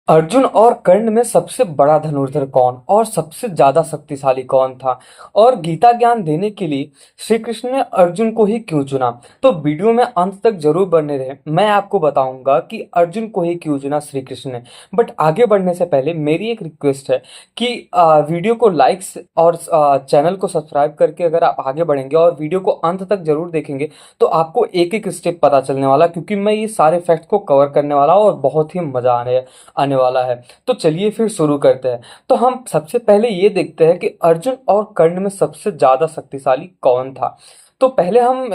अर्जुन और कर्ण में सबसे बड़ा धनुर्धर कौन और सबसे ज्यादा शक्तिशाली कौन था और गीता ज्ञान देने के लिए श्री कृष्ण ने अर्जुन को ही क्यों चुना। तो वीडियो में अंत तक जरूर बने रहे, मैं आपको बताऊंगा कि अर्जुन को ही क्यों चुना श्री कृष्ण ने। बट आगे बढ़ने से पहले मेरी एक रिक्वेस्ट है कि वीडियो को लाइक्स और चैनल को सब्सक्राइब करके अगर आप आगे बढ़ेंगे और वीडियो को अंत तक जरूर देखेंगे तो आपको एक एक स्टेप पता चलने वाला, क्योंकि मैं ये सारे फैक्ट को कवर करने वाला हूँ और बहुत ही मजा आने आने वाला है। तो चलिए फिर शुरू करते हैं। तो हम सबसे पहले ये देखते हैं कि अर्जुन और कर्ण में सबसे ज्यादा शक्तिशाली कौन था। तो पहले हम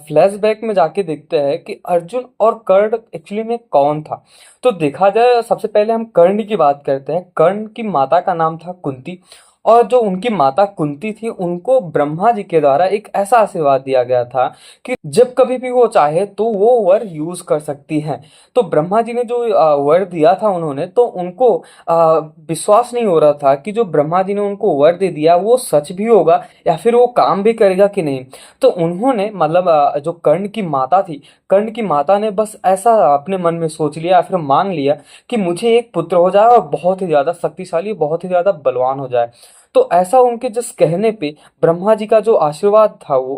फ्लैशबैक में जाके देखते हैं कि अर्जुन और कर्ण एक्चुअली में कौन था। तो देखा जाए, सबसे पहले हम कर्ण की बात करते हैं। कर्ण की माता का नाम था कुंती, और जो उनकी माता कुंती थी उनको ब्रह्मा जी के द्वारा एक ऐसा आशीर्वाद दिया गया था कि जब कभी भी वो चाहे तो वो वर यूज कर सकती हैं। तो ब्रह्मा जी ने जो वर दिया था उन्होंने, तो उनको विश्वास नहीं हो रहा था कि जो ब्रह्मा जी ने उनको वर दे दिया वो सच भी होगा या फिर वो काम भी करेगा कि नहीं। तो उन्होंने मतलब जो कर्ण की माता थी, कर्ण की माता ने बस ऐसा अपने मन में सोच लिया या फिर मान लिया कि मुझे एक पुत्र हो जाए और बहुत ही ज्यादा शक्तिशाली, बहुत ही ज्यादा बलवान हो जाए। तो ऐसा उनके जस्ट कहने पे ब्रह्मा जी का जो आशीर्वाद था वो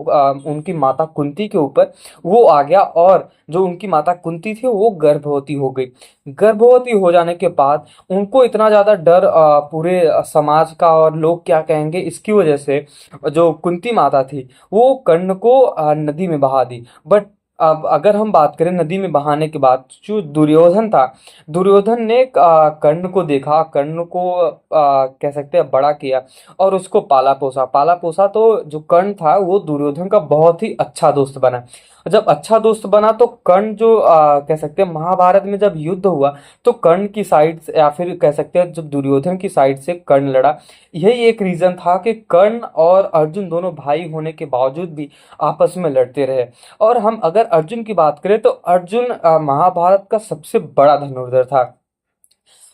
उनकी माता कुंती के ऊपर वो आ गया, और जो उनकी माता कुंती थी वो गर्भवती हो गई। गर्भवती हो जाने के बाद उनको इतना ज्यादा डर पूरे समाज का और लोग क्या कहेंगे इसकी वजह से जो कुंती माता थी वो कर्ण को नदी में बहा दी। बट अब अगर हम बात करें नदी में बहाने के बाद, जो दुर्योधन था, दुर्योधन ने कर्ण को देखा, कर्ण को कह सकते हैं बड़ा किया और उसको पाला पोसा। पाला पोसा तो जो कर्ण था वो दुर्योधन का बहुत ही अच्छा दोस्त बना। जब अच्छा दोस्त बना तो कर्ण जो कह सकते हैं महाभारत में जब युद्ध हुआ तो कर्ण की साइड से या फिर कह सकते हैं जब दुर्योधन की साइड से कर्ण लड़ा। यही एक रीजन था कि कर्ण और अर्जुन दोनों भाई होने के बावजूद भी आपस में लड़ते रहे। और हम अगर अर्जुन की बात करें तो अर्जुन महाभारत का सबसे बड़ा धनुर्धर था।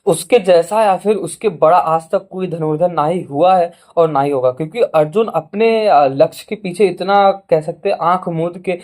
उसके जैसा या फिर उसके बड़ा आज तक कोई धनुर्धर ना ही हुआ है और ना ही होगा, क्योंकि अर्जुन अपने लक्ष्य के पीछे इतना कह सकते हैं आंख मूंद के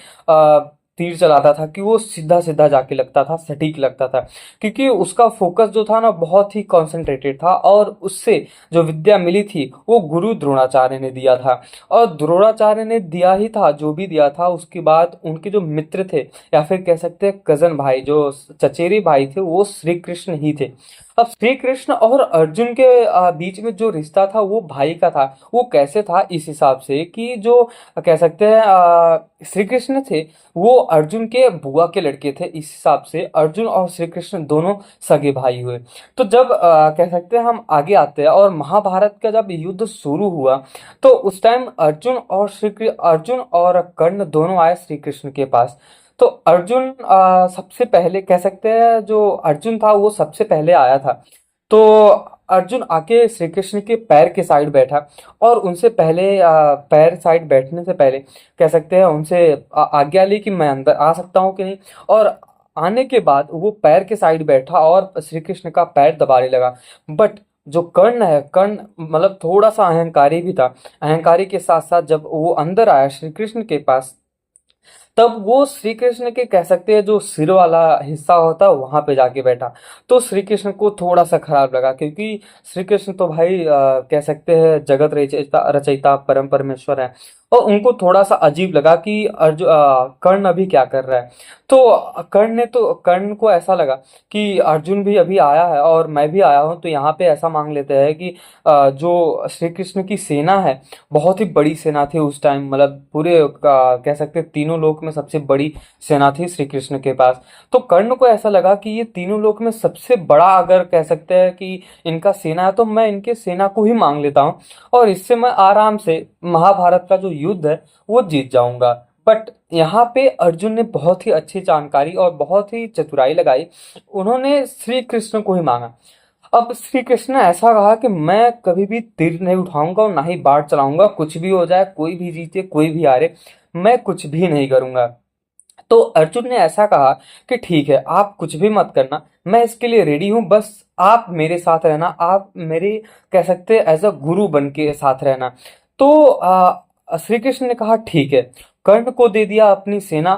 तीर चलाता था कि वो सीधा सीधा जाके लगता था, सटीक लगता था, क्योंकि उसका फोकस जो था ना बहुत ही कंसंट्रेटेड था। और उससे जो विद्या मिली थी वो गुरु द्रोणाचार्य ने दिया था। और द्रोणाचार्य ने दिया ही था, जो भी दिया था उसके बाद उनके जो मित्र थे या फिर कह सकते हैं कजन भाई, जो चचेरे भाई थे, वो श्री कृष्ण ही थे। अब श्री कृष्ण और अर्जुन के बीच में जो रिश्ता था वो भाई का था। वो कैसे था, इस हिसाब से कि जो कह सकते हैं श्री कृष्ण थे वो अर्जुन के बुआ के लड़के थे। इस हिसाब से अर्जुन और श्री कृष्ण दोनों सगे भाई हुए। तो जब कह सकते हैं हम आगे आते हैं और महाभारत का जब युद्ध शुरू हुआ तो उस टाइम अर्जुन और कर्ण दोनों आए श्री कृष्ण के पास। तो अर्जुन सबसे पहले कह सकते हैं, जो अर्जुन था वो सबसे पहले आया था। तो अर्जुन आके श्री कृष्ण के पैर के साइड बैठा और उनसे पहले पैर साइड बैठने से पहले कह सकते हैं उनसे आज्ञा ली कि मैं अंदर आ सकता हूँ कि नहीं। और आने के बाद वो पैर के साइड बैठा और श्री कृष्ण का पैर दबाने लगा। बट जो कर्ण है, कर्ण मतलब थोड़ा सा अहंकारी भी था। अहंकारी के साथ साथ जब वो अंदर आया श्री कृष्ण के पास, तब वो श्री कृष्ण के कह सकते हैं जो सिर वाला हिस्सा होता है वहां पे जाके बैठा। तो श्री कृष्ण को थोड़ा सा खराब लगा, क्योंकि श्री कृष्ण तो भाई कह सकते हैं जगत रचयिता रचयिता परम परमेश्वर है। और उनको थोड़ा सा अजीब लगा कि कर्ण अभी क्या कर रहा है। तो कर्ण को ऐसा लगा कि अर्जुन भी अभी आया है और मैं भी आया हूँ, तो यहाँ पे ऐसा मांग लेते हैं कि जो श्री कृष्ण की सेना है, बहुत ही बड़ी सेना थी उस टाइम, मतलब पूरे कह सकते हैं तीनों लोक में सबसे बड़ी सेना थी श्री कृष्ण के पास। तो कर्ण को ऐसा लगा कि ये तीनों लोक में सबसे बड़ा अगर कह सकते हैं कि इनका सेना है तो मैं इनके सेना को ही मांग लेता हूँ और इससे मैं आराम से महाभारत का जो युद्ध है वो जीत जाऊंगा। बट यहाँ पे अर्जुन ने बहुत ही अच्छी जानकारी और बहुत ही चतुराई लगाई। उन्होंने श्री कृष्ण को ही मांगा। अब श्री कृष्ण ने ऐसा कहा कि मैं कभी भी तीर नहीं उठाऊंगा और ना ही बाण चलाऊंगा, कुछ भी हो जाए, कोई भी जीते कोई भी हारे, मैं कुछ भी नहीं करूंगा। तो अर्जुन ने ऐसा कहा कि ठीक है, आप कुछ भी मत करना, मैं इसके लिए रेडी हूं, बस आप मेरे साथ रहना, आप मेरे कह सकते हैं एज अ गुरु बन के साथ रहना। तो श्री कृष्ण ने कहा ठीक है। कर्ण को दे दिया अपनी सेना,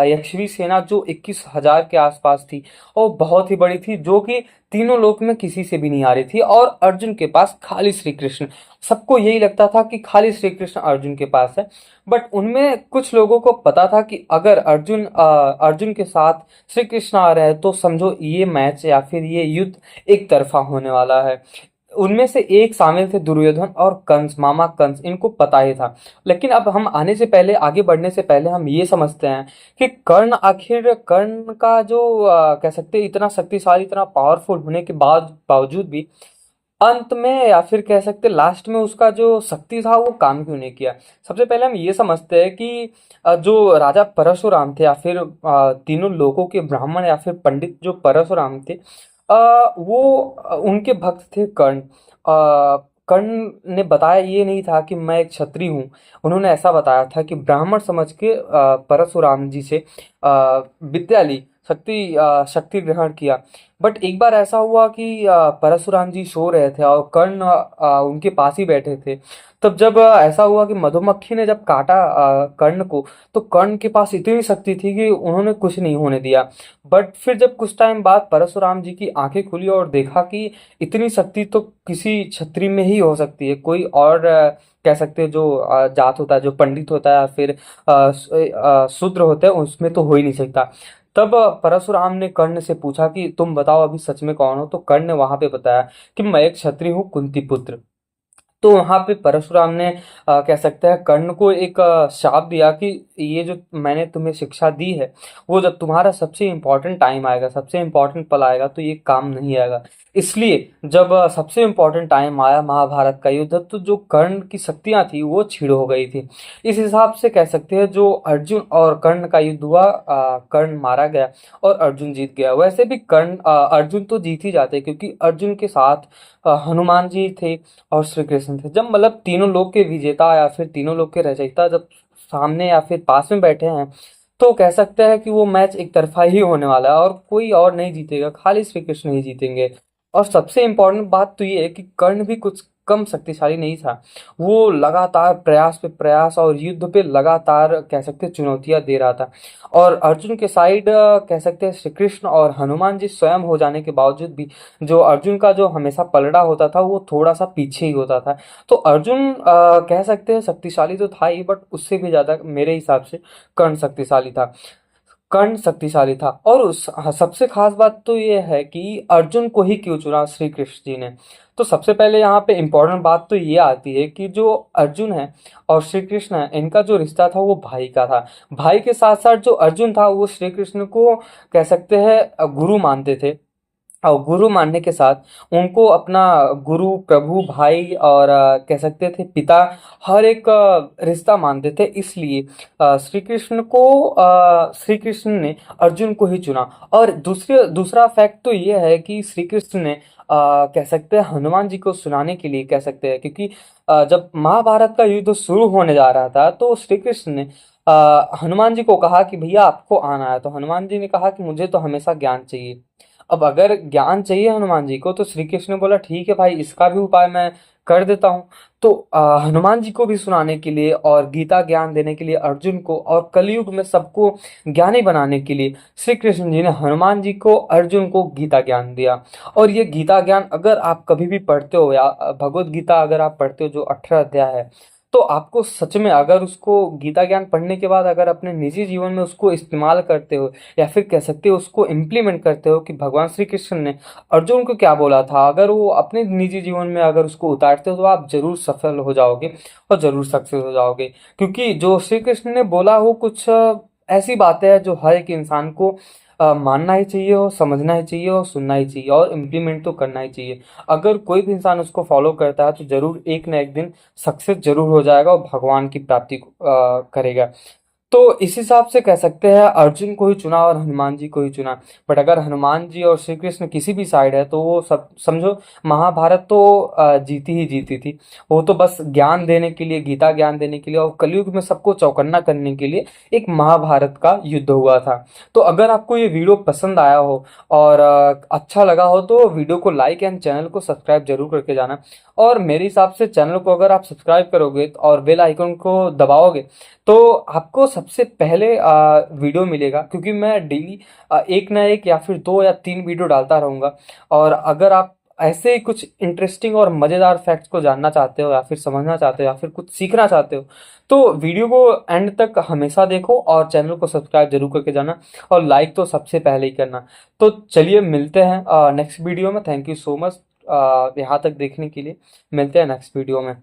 यक्षवी सेना जो 21,000 के आसपास थी और बहुत ही बड़ी थी, जो कि तीनों लोक में किसी से भी नहीं आ रही थी। और अर्जुन के पास खाली श्री कृष्ण, सबको यही लगता था कि खाली श्री कृष्ण अर्जुन के पास है। बट उनमें कुछ लोगों को पता था कि अगर अर्जुन के साथ श्री कृष्ण आ रहे हैं तो समझो ये मैच या फिर ये युद्ध एक तरफा होने वाला है। उनमें से एक शामिल थे दुर्योधन और कंस, मामा कंस, इनको पता ही था। लेकिन अब हम आगे बढ़ने से पहले हम ये समझते हैं कि कर्ण का जो कह सकते हैं इतना शक्तिशाली, इतना पावरफुल होने के बावजूद भी अंत में या फिर कह सकते लास्ट में उसका जो शक्ति था वो काम क्यों नहीं किया। सबसे पहले हम ये समझते हैं कि जो राजा परशुराम थे या फिर तीनों लोगों के ब्राह्मण या फिर पंडित जो परशुराम थे, वो उनके भक्त थे कर्ण। कर्ण ने बताया ये नहीं था कि मैं एक क्षत्रिय हूँ, उन्होंने ऐसा बताया था कि ब्राह्मण समझ के परशुराम जी से विद्या ली, शक्ति ग्रहण किया। बट एक बार ऐसा हुआ कि परशुराम जी सो रहे थे और कर्ण उनके पास ही बैठे थे। तब जब ऐसा हुआ कि मधुमक्खी ने जब काटा कर्ण को, तो कर्ण के पास इतनी शक्ति थी कि उन्होंने कुछ नहीं होने दिया। बट फिर जब कुछ टाइम बाद परशुराम जी की आंखें खुली और देखा कि इतनी शक्ति तो किसी क्षत्रिय में ही हो सकती है, कोई और कह सकते हैं जो जात होता है, जो पंडित होता है या फिर शूद्र होता है, उसमें तो हो ही नहीं सकता। तब परशुराम ने कर्ण से पूछा कि तुम बताओ अभी सच में कौन हो। तो कर्ण ने वहां पे बताया कि मैं एक क्षत्रिय हूँ, कुंती पुत्र। तो वहां पे परशुराम ने कह सकते हैं कर्ण को एक शाप दिया कि ये जो मैंने तुम्हें शिक्षा दी है, वो जब तुम्हारा सबसे इम्पोर्टेंट टाइम आएगा, सबसे इम्पोर्टेंट पल आएगा, तो ये काम नहीं आएगा। इसलिए जब सबसे इम्पोर्टेंट टाइम आया महाभारत का युद्ध, तो जो कर्ण की शक्तियां थी वो छीड़ हो गई थी। इस हिसाब से कह सकते हैं जो अर्जुन और कर्ण का युद्ध हुआ, कर्ण मारा गया और अर्जुन जीत गया। वैसे भी अर्जुन तो जीत ही जाते, क्योंकि अर्जुन के साथ हनुमान जी थे और श्री कृष्ण थे। जब मतलब तीनों लोक के विजेता या फिर तीनों लोक के रचयिता जब सामने या फिर पास में बैठे हैं, तो कह सकते हैं कि वो मैच एक तरफा ही होने वाला है और कोई और नहीं जीतेगा, खाली श्री कृष्ण ही जीतेंगे। और सबसे इम्पोर्टेंट बात तो ये है कि कर्ण भी कुछ कम शक्तिशाली नहीं था। वो लगातार प्रयास पे प्रयास और युद्ध पे लगातार कह सकते हैं चुनौतियां दे रहा था। और अर्जुन के साइड कह सकते हैं श्री कृष्ण और हनुमान जी स्वयं हो जाने के बावजूद भी जो अर्जुन का जो हमेशा पलड़ा होता था वो थोड़ा सा पीछे ही होता था। तो अर्जुन कह सकते हैं शक्तिशाली तो था ही, बट उससे भी ज्यादा मेरे हिसाब से कर्ण शक्तिशाली था। और सबसे खास बात तो ये है कि अर्जुन को ही क्यों चुना श्री कृष्ण जी ने। तो सबसे पहले यहाँ पे इम्पोर्टेंट बात तो ये आती है कि जो अर्जुन है और श्री कृष्ण है, इनका जो रिश्ता था वो भाई का था। भाई के साथ साथ जो अर्जुन था वो श्री कृष्ण को कह सकते हैं गुरु मानते थे। और गुरु मानने के साथ उनको अपना गुरु, प्रभु, भाई और कह सकते थे पिता, हर एक रिश्ता मानते थे। इसलिए श्री कृष्ण ने अर्जुन को ही चुना। और दूसरा फैक्ट तो ये है कि श्री कृष्ण ने कह सकते हैं हनुमान जी को सुनाने के लिए, कह सकते हैं क्योंकि जब महाभारत का युद्ध शुरू होने जा रहा था तो श्री कृष्ण ने हनुमान जी को कहा कि भैया आपको आना है। तो हनुमान जी ने कहा कि मुझे तो हमेशा ज्ञान चाहिए। अब अगर ज्ञान चाहिए हनुमान जी को, तो श्री कृष्ण ने बोला ठीक है भाई, इसका भी उपाय मैं कर देता हूँ। तो हनुमान जी को भी सुनाने के लिए और गीता ज्ञान देने के लिए अर्जुन को, और कलयुग में सबको ज्ञानी बनाने के लिए श्री कृष्ण जी ने हनुमान जी को, अर्जुन को गीता ज्ञान दिया। और ये गीता ज्ञान अगर आप कभी भी पढ़ते हो या भगवत गीता अगर आप पढ़ते हो जो 18 अध्याय है, तो आपको सच में अगर उसको गीता ज्ञान पढ़ने के बाद अगर अपने निजी जीवन में उसको इस्तेमाल करते हो या फिर कह सकते हो उसको इम्प्लीमेंट करते हो कि भगवान श्री कृष्ण ने अर्जुन को क्या बोला था, अगर वो अपने निजी जीवन में अगर उसको उतारते हो तो आप जरूर सफल हो जाओगे और जरूर सक्सेस हो जाओगे। क्योंकि जो श्री कृष्ण ने बोला वो कुछ ऐसी बातें हैं जो हर एक इंसान को मानना ही चाहिए और समझना ही चाहिए और सुनना ही चाहिए और इम्प्लीमेंट तो करना ही चाहिए। अगर कोई भी इंसान उसको फॉलो करता है तो जरूर एक ना एक दिन सक्सेस जरूर हो जाएगा और भगवान की प्राप्ति करेगा। तो इस हिसाब से कह सकते हैं अर्जुन को ही चुना और हनुमान जी को ही चुना। बट अगर हनुमान जी और श्री कृष्ण किसी भी साइड है तो वो सब समझो महाभारत तो जीती ही जीती थी। वो तो बस ज्ञान देने के लिए, गीता ज्ञान देने के लिए और कलयुग में सबको चौकन्ना करने के लिए एक महाभारत का युद्ध हुआ था। तो अगर आपको ये वीडियो पसंद आया हो और अच्छा लगा हो तो वीडियो को लाइक एंड चैनल को सब्सक्राइब जरूर करके जाना। और मेरे हिसाब से चैनल को अगर आप सब्सक्राइब करोगे और बेल आइकन को दबाओगे तो आपको सबसे पहले वीडियो मिलेगा, क्योंकि मैं डेली एक ना एक या फिर 2 या 3 वीडियो डालता रहूँगा। और अगर आप ऐसे ही कुछ इंटरेस्टिंग और मज़ेदार फैक्ट्स को जानना चाहते हो या फिर समझना चाहते हो या फिर कुछ सीखना चाहते हो तो वीडियो को एंड तक हमेशा देखो और चैनल को सब्सक्राइब जरूर करके जाना और लाइक तो सबसे पहले ही करना। तो चलिए मिलते हैं नेक्स्ट वीडियो में। थैंक यू सो मच यहाँ तक देखने के लिए। मिलते हैं नेक्स्ट वीडियो में।